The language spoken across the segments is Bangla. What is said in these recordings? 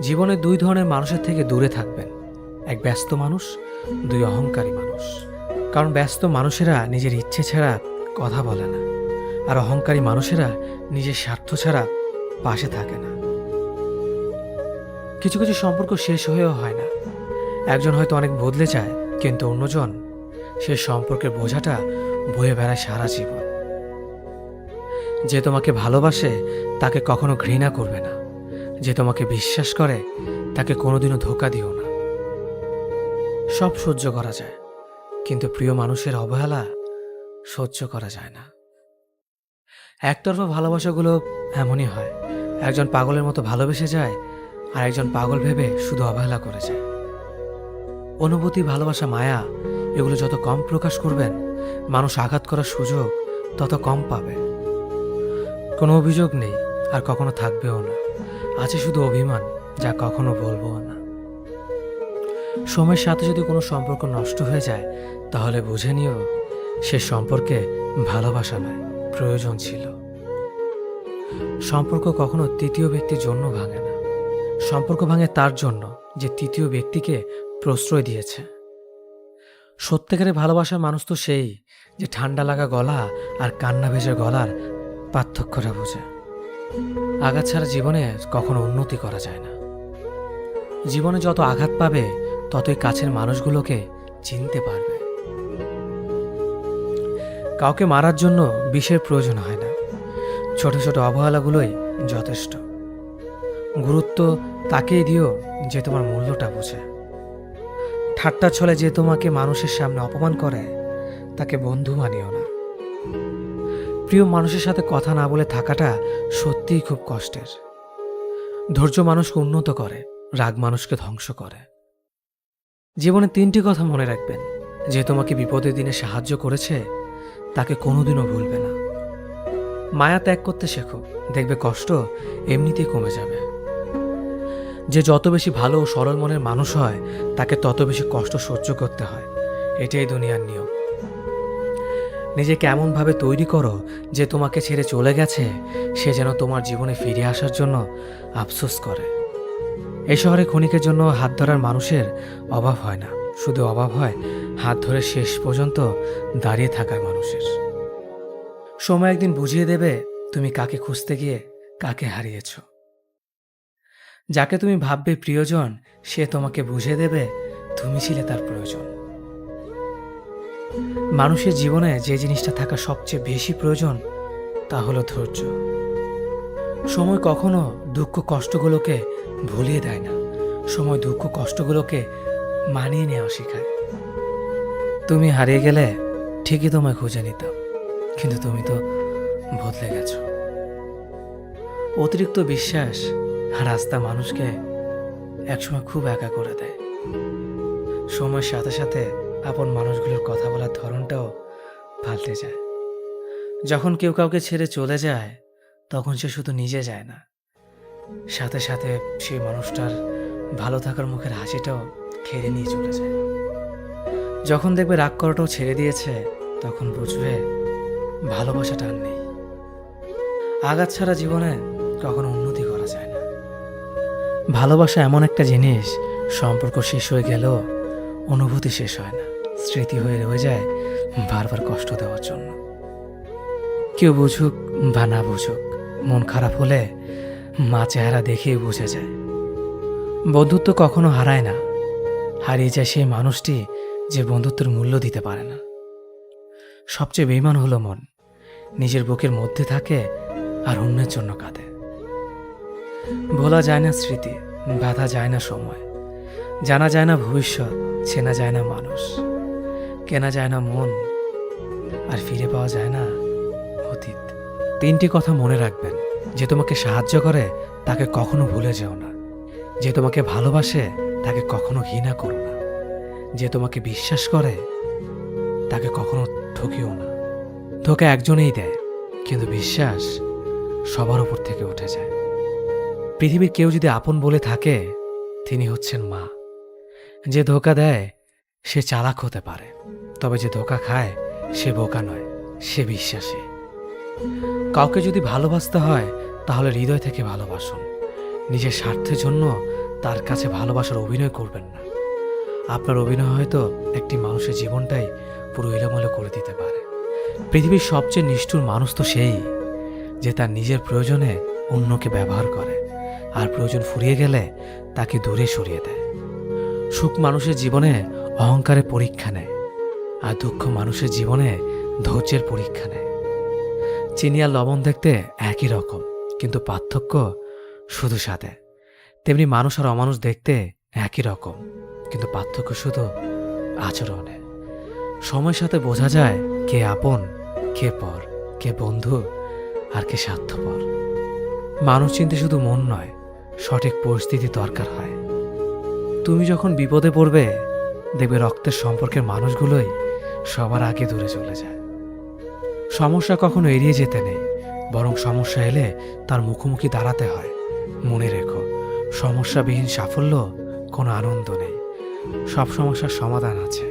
জীবনে দুই ধরনের মানুষের থেকে দূরে থাকবেন। এক ব্যস্ত মানুষ, দুই অহংকারী মানুষ। কারণ ব্যস্ত মানুষেরা নিজের ইচ্ছে ছাড়া কথা বলে না, আর অহংকারী মানুষেরা নিজের স্বার্থ ছাড়া পাশে থাকে না। কিছু কিছু সম্পর্ক শেষ হয়েও হয় না। একজন হয়তো অনেক বদলে যায়, কিন্তু অন্যজন সে সম্পর্কের বোঝাটা বয়ে বেড়ায় সারা জীবন। যে তোমাকে ভালোবাসে তাকে কখনো ঘৃণা করবে না। যে তোমাকে বিশ্বাস করে তাকে কোনোদিনও ধোঁকা দিও না। সব সহ্য করা যায়, কিন্তু প্রিয় মানুষের অবহেলা সহ্য করা যায় না। একতরফা ভালোবাসাগুলো এমনই হয়। একজন পাগলের মতো ভালোবেসে যায়, আর একজন পাগল ভেবে শুধু অবহেলা করে যায়। অনুভূতি, ভালোবাসা, মায়া এগুলো যত কম প্রকাশ করবেন, মানুষ আঘাত করার সুযোগ তত কম পাবে। কোনো অভিযোগ নেই, আর কখনো থাকবেও না। আছে শুধু অভিমান, যা কখনো বলবো না। সময়ের সাথে যদি কোনো সম্পর্ক নষ্ট হয়ে যায়, তাহলে বুঝে নিও সে সম্পর্কে ভালোবাসা নয়, প্রয়োজন ছিল। সম্পর্ক কখনো তৃতীয় ব্যক্তির জন্য ভাঙে না। সম্পর্ক ভাঙে তার জন্য যে তৃতীয় ব্যক্তিকে প্রশ্রয় দিয়েছে। সত্যিকারের ভালোবাসার মানুষ তো সেই যে ঠান্ডা লাগা গলা আর কান্না ভেজা গলার পার্থক্যটা বোঝে। আঘাত ছাড়া জীবনে কখনো উন্নতি করা যায় না। জীবনে যত আঘাত পাবে, ততই কাছের মানুষগুলোকে চিনতে পারবে। কাউকে মারার জন্য বিষের প্রয়োজন হয় না। ছোট ছোট অবহেলাগুলোই যথেষ্ট। গুরুত্ব তাকেই দিও যে তোমার মূল্যটা বোঝে। ঠাট্টা ছলে যে তোমাকে মানুষের সামনে অপমান করে, তাকে বন্ধু মানিও না। প্রিয় মানুষের সাথে কথা না বলে থাকাটা সত্যিই খুব কষ্টের। ধৈর্য মানুষকে উন্নত করে, রাগ মানুষকে ধ্বংস করে। জীবনে তিনটি কথা মনে রাখবেন। যে তোমাকে বিপদের দিনে সাহায্য করেছে, তাকে কোনোদিনও ভুলবে না। মায়া ত্যাগ করতে শেখো, দেখবে কষ্ট এমনিতেই কমে যাবে। যে যত বেশি ভালো ও সরল মনের মানুষ হয়, তাকে তত বেশি কষ্ট সহ্য করতে হয়। এটাই দুনিয়ার নিয়ম। নিজেকে এমনভাবে তৈরি করো যে তোমাকে ছেড়ে চলে গেছে সে যেন তোমার জীবনে ফিরে আসার জন্য আফসোস করে। এই শহরে ক্ষণিকের জন্য হাত ধরার মানুষের অভাব হয় না, শুধু অভাব হয় হাত ধরে শেষ পর্যন্ত দাঁড়িয়ে থাকার মানুষের। সময় একদিন বুঝিয়ে দেবে তুমি কাকে খুঁজতে গিয়ে কাকে হারিয়েছ। যাকে তুমি ভাববে প্রিয়জন, সে তোমাকে বুঝিয়ে দেবে তুমি ছিলে তার প্রয়োজন। মানুষের জীবনে যে জিনিসটা থাকা সবচেয়ে বেশি প্রয়োজন, তা হলো ধৈর্য। সময় কখনো দুঃখ কষ্টগুলোকে ভুলিয়ে দেয় না। সময় দুঃখ কষ্টগুলোকে মানিয়ে নেওয়া শেখায়। তুমি হারিয়ে গেলে ঠিকই তোমায় খুঁজে নিতাম, কিন্তু তুমি তো বদলে গেছো। অতিরিক্ত বিশ্বাস আর আস্থা মানুষকে একসময় খুব একা করে দেয়। সময়ের সাথে সাথে আপন মানুষগুলোর কথা বলার ধরনটাও পাল্টে যায়। যখন কেউ কাউকে ছেড়ে চলে যায়, তখন সে শুধু নিজে যায় না, সাথে সাথে সেই মানুষটার ভালো থাকার মুখের হাসিটাও খেয়ে নিয়ে চলে যায়। যখন দেখবে রাগ করাটাও ছেড়ে দিয়েছে, তখন বুঝবে ভালোবাসাটা আর নেই। আঘাত ছাড়া জীবনে কখনো উন্নতি করা যায় না। ভালোবাসা এমন একটা জিনিস, সম্পর্ক শেষ হয়ে গেলেও অনুভূতি শেষ হয় না, স্মৃতি হয়ে রয়ে যায় বারবার কষ্ট দেওয়ার জন্য। কেউ বুঝুক বা না বুঝুক, মন খারাপ হলে মা চেহারা দেখেই বুঝে যায়। বন্ধুত্ব কখনো হারায় না, হারিয়ে যায় সেই মানুষটি যে বন্ধুত্বের মূল্য দিতে পারে না। সবচেয়ে বেইমান হলো মন, নিজের বুকের মধ্যে থাকে আর অন্যের জন্য কাঁদে। ভোলা যায় না স্মৃতি, বাধা যায় না সময়, জানা যায় না ভবিষ্যৎ, চেনা যায় না মানুষ, কেনা যায় না মন, আর ফিরে পাওয়া যায় না অতীত। তিনটি কথা মনে রাখবেন। যে তোমাকে সাহায্য করে তাকে কখনো ভুলে যেও না। যে তোমাকে ভালোবাসে তাকে কখনো ঘৃণা করো না। যে তোমাকে বিশ্বাস করে তাকে কখনো ঠকিও না। ধোঁকা একজনেই দেয়, কিন্তু বিশ্বাস সবার উপর থেকে উঠে যায়। পৃথিবীর কেউ যদি আপন বলে থাকে, তিনি হচ্ছেন মা। যে ধোঁকা দেয় সে চালাক হতে পারে, তবে যে ধোঁকা খায় সে বোকা নয়, সে বিশ্বাসী। কাউকে যদি ভালোবাসতে হয়, তাহলে হৃদয় থেকে ভালোবাসুন। নিজের স্বার্থের জন্য তার কাছে ভালোবাসার অভিনয় করবেন না। আপনার অভিনয় হয়তো একটি মানুষের জীবনটাই পুরো এলোমেলো করে দিতে পারে। পৃথিবীর সবচেয়ে নিষ্ঠুর মানুষ তো সেই, যে তার নিজের প্রয়োজনে অন্যকে ব্যবহার করে, আর প্রয়োজন ফুরিয়ে গেলে তাকে দূরে সরিয়ে দেয়। সুখ মানুষের জীবনে অহংকারের পরীক্ষা নেয়, আর দুঃখ মানুষের জীবনে ধৈর্যের পরীক্ষা নেয়। চিনি আর লবণ দেখতে একই রকম, কিন্তু পার্থক্য শুধু সাথে। তেমনি মানুষ আর অমানুষ দেখতে একই রকম, কিন্তু পার্থক্য শুধু আচরণে। সময়ের সাথে বোঝা যায় কে আপন, কে পর, কে বন্ধু আর কে স্বার্থপর। মানুষ চিনতে শুধু মন নয়, সঠিক পরিস্থিতি দরকার হয়। তুমি যখন বিপদে পড়বে, দেখবে রক্তের সম্পর্কের মানুষগুলোই সবার আগে দূরে চলে যায়। সমস্যা কখনো এড়িয়ে যেতে নেই, বরং সমস্যা এলে তার মুখোমুখি দাঁড়াতে হয়। মনে রেখো, সমস্যাবিহীন সাফল্য কোনো আনন্দ নেই। সব সমস্যার সমাধান আছে।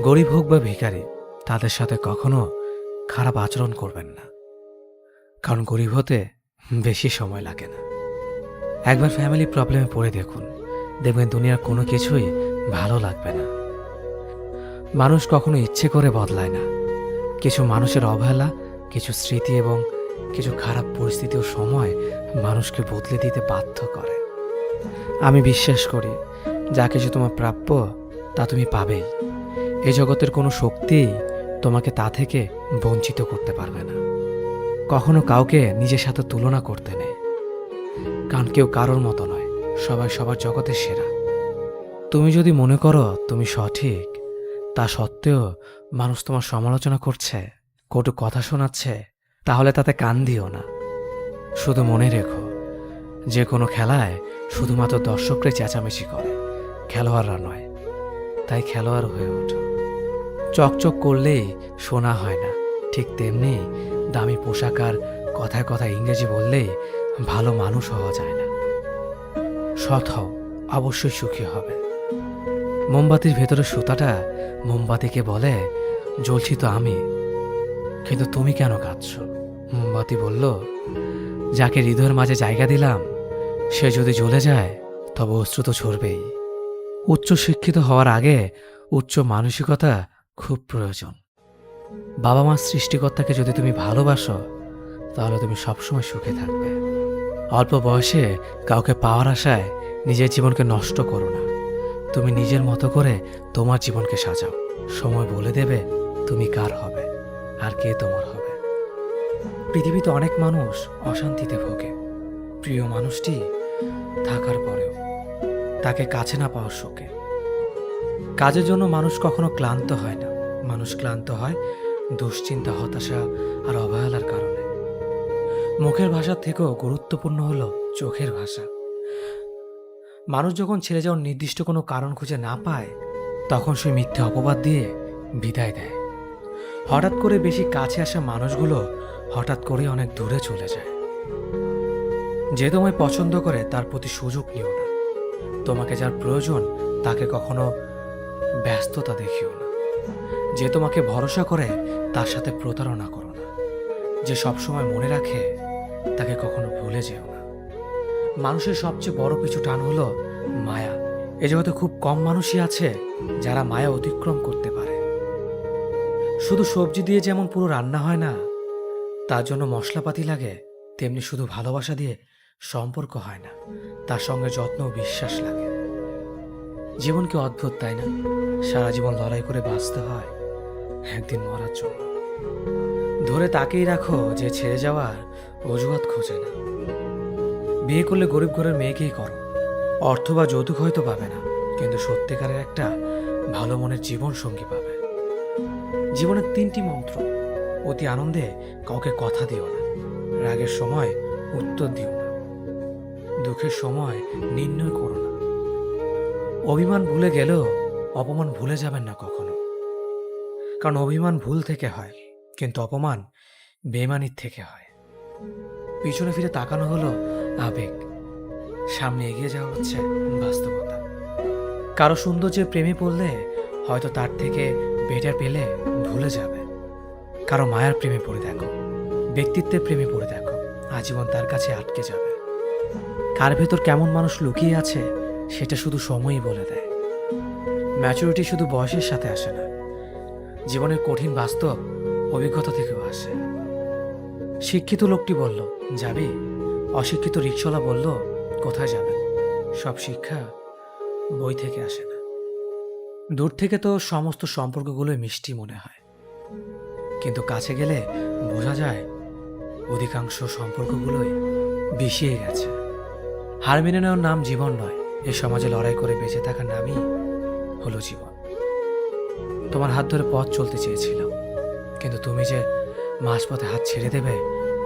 গরিব হোক বা ভিখারি, তাদের সাথে কখনো খারাপ আচরণ করবেন না, কারণ গরিব হতে বেশি সময় লাগে না। একবার ফ্যামিলি প্রবলেমে পড়ে দেখুন, দেখবেন দুনিয়ার কোনো কিছুই ভালো লাগবে না। মানুষ কখনো ইচ্ছে করে বদলায় না। কিছু মানুষের অবহেলা, কিছু স্মৃতি এবং কিছু খারাপ পরিস্থিতি ও সময় মানুষকে বদলে দিতে বাধ্য করে। আমি বিশ্বাস করি, যা কিছু তোমার প্রাপ্য তা তুমি পাবেই। এই জগতের কোনো শক্তি তোমাকে তা থেকে বঞ্চিত করতে পারবে না। কখনো কাউকে নিজের সাথে তুলনা করতে নেই, কারণ কেউ কারোর মতো নয়, সবাই সবার জগতের সেরা। তুমি যদি মনে করো তুমি সঠিক, তা সত্ত্বেও মানুষ তোমার সমালোচনা করছে, কটু কথা শোনাচ্ছে, তাহলে তাতে কান দিও না। শুধু মনে রেখো, যে কোনো খেলায় শুধুমাত্র দর্শকরাই চেঁচামেচি করে, খেলোয়াড়রা নয়। তাই খেলোয়াড় হয়ে ওঠো। চকচক করলেই শোনা হয় না, ঠিক তেমনি দামি পোশাক আর কথায় কথায় ইংরেজি বললেই ভালো মানুষ হওয়া যায় না। সৎ হও, অবশ্যই সুখী হবে। মোমবাতির ভেতরে সুতাটা মোমবাতিকে বলে, জ্বলছি তো আমি, কিন্তু তুমি কেন কাঁদছ? মোমবাতি বলল, যাকে হৃদয়ের মাঝে জায়গা দিলাম, সে যদি জ্বলে যায় তবে অশ্রু তো ঝরবেই। উচ্চ শিক্ষিত হওয়ার আগে উচ্চ মানসিকতা খুব প্রয়োজন। বাবা মার সৃষ্টিকর্তাকে যদি তুমি ভালোবাসো, তাহলে তুমি সবসময় সুখে থাকবে। অল্প বয়সে কাউকে পাওয়ার আশায় নিজের জীবনকে নষ্ট করো না। তুমি নিজের মতো করে তোমার জীবনকে সাজাও। সময় বলে দেবে তুমি কার হবে আর কে তোমার হবে। পৃথিবীতে অনেক মানুষ অশান্তিতে ভোগে, প্রিয় মানুষটি থাকার পরেও তাকে কাছে না পাওয়ার শোকে। কাজের জন্য মানুষ কখনো ক্লান্ত হয় না, মানুষ ক্লান্ত হয় দুশ্চিন্তা, হতাশা আর অবহেলার কারণে। মুখের ভাষার থেকেও গুরুত্বপূর্ণ হলো চোখের ভাষা। মানুষ যখন ছেড়ে যাওয়ার নির্দিষ্ট কোনো কারণ খুঁজে না পায়, তখন সে মিথ্যে অপবাদ দিয়ে বিদায় দেয়। হঠাৎ করে বেশি কাছে আসা মানুষগুলো হঠাৎ করে অনেক দূরে চলে যায়। যে তোমায় পছন্দ করে তার প্রতি সুযোগ নিও না। তোমাকে যার প্রয়োজন তাকে কখনো ব্যস্ততা দেখিও না। যে তোমাকে ভরসা করে তার সাথে প্রতারণা করো না। যে সবসময় মনে রাখে তাকে কখনো ভুলে যেও না। মানুষের সবচেয়ে বড় পিছু টান হলো মায়া। এ জগতে খুব কম মানুষই আছে যারা মায়া অতিক্রম করতে পারে। শুধু সবজি দিয়ে যেমন পুরো রান্না হয় না, তার জন্য মশলাপাতি লাগে, তেমনি শুধু ভালোবাসা দিয়ে সম্পর্ক হয় না, তার সঙ্গে যত্ন ও বিশ্বাস লাগে। জীবন কি অদ্ভুত, তাই না? সারা জীবন লড়াই করে বাঁচতে হয় একদিন মরার জন্য। ধরে তাকেই রাখো যে ছেড়ে যাওয়ার অজুহাত খোঁজে না। বিয়ে করলে গরিব ঘরের মেয়েকেই করো। অর্থ বা যৌতুক হয়তো পাবে না, কিন্তু সত্যিকারের একটা ভালো মনের জীবন সঙ্গী পাবে। জীবনের 3টি মন্ত্র: অতি আনন্দে কাউকে কথা দিও না, রাগের সময় উত্তর দিও না, দুঃখের সময় নির্ণয় করো না। অভিমান ভুলে গেলেও অপমান ভুলে যাবেন না কখনো, কারণ অভিমান ভুল থেকে হয়, কিন্তু অপমান বেইমানির থেকে হয়। পিছনে ফিরে তাকানো হলো আবেগ, সামনে এগিয়ে যাওয়া হচ্ছে বাস্তবতা। কারো সৌন্দর্যের প্রেমে পড়লে হয়তো তার থেকে বেটার পেলে ভুলে যাবে। কারো মায়ার প্রেমে পড়ে দেখো, ব্যক্তিত্বের প্রেমে পড়ে দেখো, আজীবন তার কাছে আটকে যাবে। কার ভেতর কেমন মানুষ লুকিয়ে আছে সেটা শুধু সময়ই বলে দেয়। ম্যাচুরিটি শুধু বয়সের সাথে আসে না, জীবনের কঠিন বাস্তব অভিজ্ঞতা থেকেও আসে। শিক্ষিত লোকটি বলল, যাবি? অশিক্ষিত রিকশাওয়ালা বলল, কোথায় যাবেন? সব শিক্ষা বই থেকে আসে না। দূর থেকে তো সমস্ত সম্পর্কগুলোই মিষ্টি মনে হয়, কিন্তু কাছে গেলে বোঝা যায় অধিকাংশ সম্পর্কগুলোই বিষিয়ে গেছে। হার মেনে নেওয়ার নাম জীবন নয়, এ সমাজে লড়াই করে বেঁচে থাকার নামই হলো জীবন। তোমার হাত ধরে পথ চলতে চেয়েছিলাম, কিন্তু তুমি যে মাঝপথে হাত ছেড়ে দেবে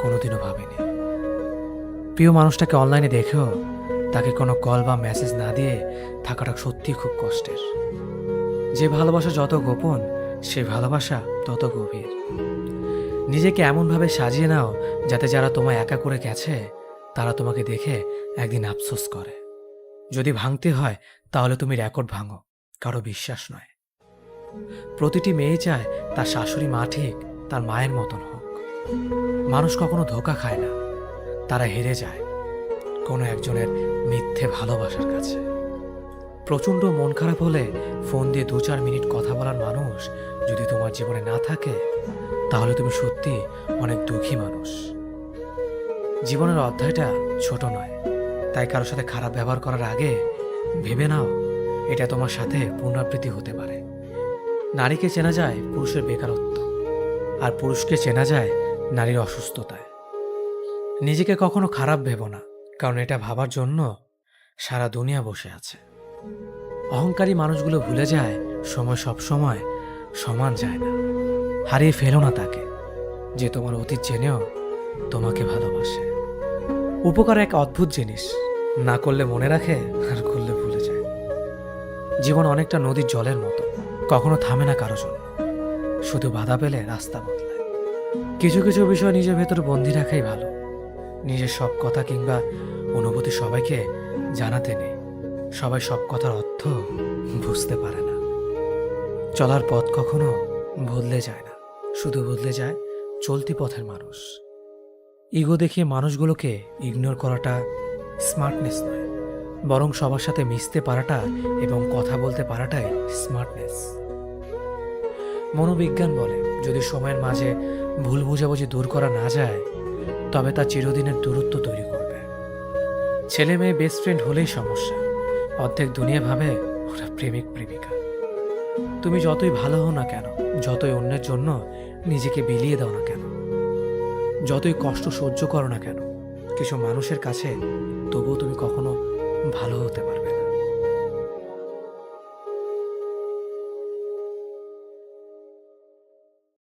কোনোদিনও ভাবিনি। প্রিয় মানুষটাকে অনলাইনে দেখেও তাকে কোনো কল বা মেসেজ না দিয়ে থাকাটা সত্যিই খুব কষ্টের। যে ভালোবাসা যত গোপন, সে ভালোবাসা তত গভীর। নিজেকে এমনভাবে সাজিয়ে নাও যাতে যারা তোমায় একা করে গেছে তারা তোমাকে দেখে একদিন আফসোস করে। যদি ভাঙতে হয় তাহলে তুমি রেকর্ড ভাঙো, কারো বিশ্বাস নয়। প্রতিটি মেয়ে চায় তার শাশুড়ি মা ঠিক তার মায়ের মতন হোক। মানুষ কখনো ধোঁকা খায় না, তারা হেরে যায় কোনো একজনের মিথ্যে ভালোবাসার কাছে। প্রচণ্ড মন খারাপ হলে ফোন দিয়ে 2-4 মিনিট কথা বলার মানুষ যদি তোমার জীবনে না থাকে তাহলে তুমি সত্যি অনেক দুঃখী মানুষ। জীবনের অধ্যায়টা ছোট নয়, তাই কারোর সাথে খারাপ ব্যবহার করার আগে ভেবে নাও এটা তোমার সাথে পুনরাবৃত্তি হতে পারে। নারীকে চেনা যায় পুরুষের বেকারত্ব, আর পুরুষকে চেনা যায় নারীর অসুস্থতায়। নিজেকে কখনো খারাপ ভেবো না, কারণ এটা ভাবার জন্য সারা দুনিয়া বসে আছে। অহংকারী মানুষগুলো ভুলে যায় সময় সব সময় সমান যায় না। হারিয়ে ফেলো না তাকে যে তোমার অতীত জেনেও তোমাকে ভালোবাসে। উপকার এক অদ্ভুত জিনিস, না করলে মনে রাখে আর করলে ভুলে যায়। জীবন অনেকটা নদীর জলের মতো, কখনো থামে না কারো জন্য, শুধু বাধা পেলে রাস্তা বদলায়। কিছু কিছু বিষয় নিজের ভেতর বন্দি রাখাই ভালো। নিজের সব কথা কিংবা অনুভূতি সবাইকে জানাতে নেই। সবাই সব কথার অর্থ বুঝতে পারে না। চলার পথ কখনো বদলে যায় না, শুধু বদলে যায় চলতি পথের মানুষ। ইগো দেখিয়ে মানুষগুলোকে ইগনোর করাটা স্মার্টনেস নয়, বরং সবার সাথে মিশতে পারাটা এবং কথা বলতে পারাটাই স্মার্টনেস। মনোবিজ্ঞান বলে যদি সময়ের মাঝে ভুল বোঝাবুঝি দূর করা না যায় তবে তা চিরদিনের দূরত্ব তৈরি করবে। ছেলে মেয়ে বেস্ট ফ্রেন্ড হলেই সমস্যা, অর্ধেক দুনিয়া ভাবে ওরা প্রেমিক প্রেমিকা। তুমি যতই ভালো হও না কেন, যতই অন্যের জন্য নিজেকে বিলিয়ে দাও না কেন, যতই কষ্ট সহ্য করো না কেন, কিছু মানুষের কাছে তবুও তুমি কখনো ভালো হতে পারো।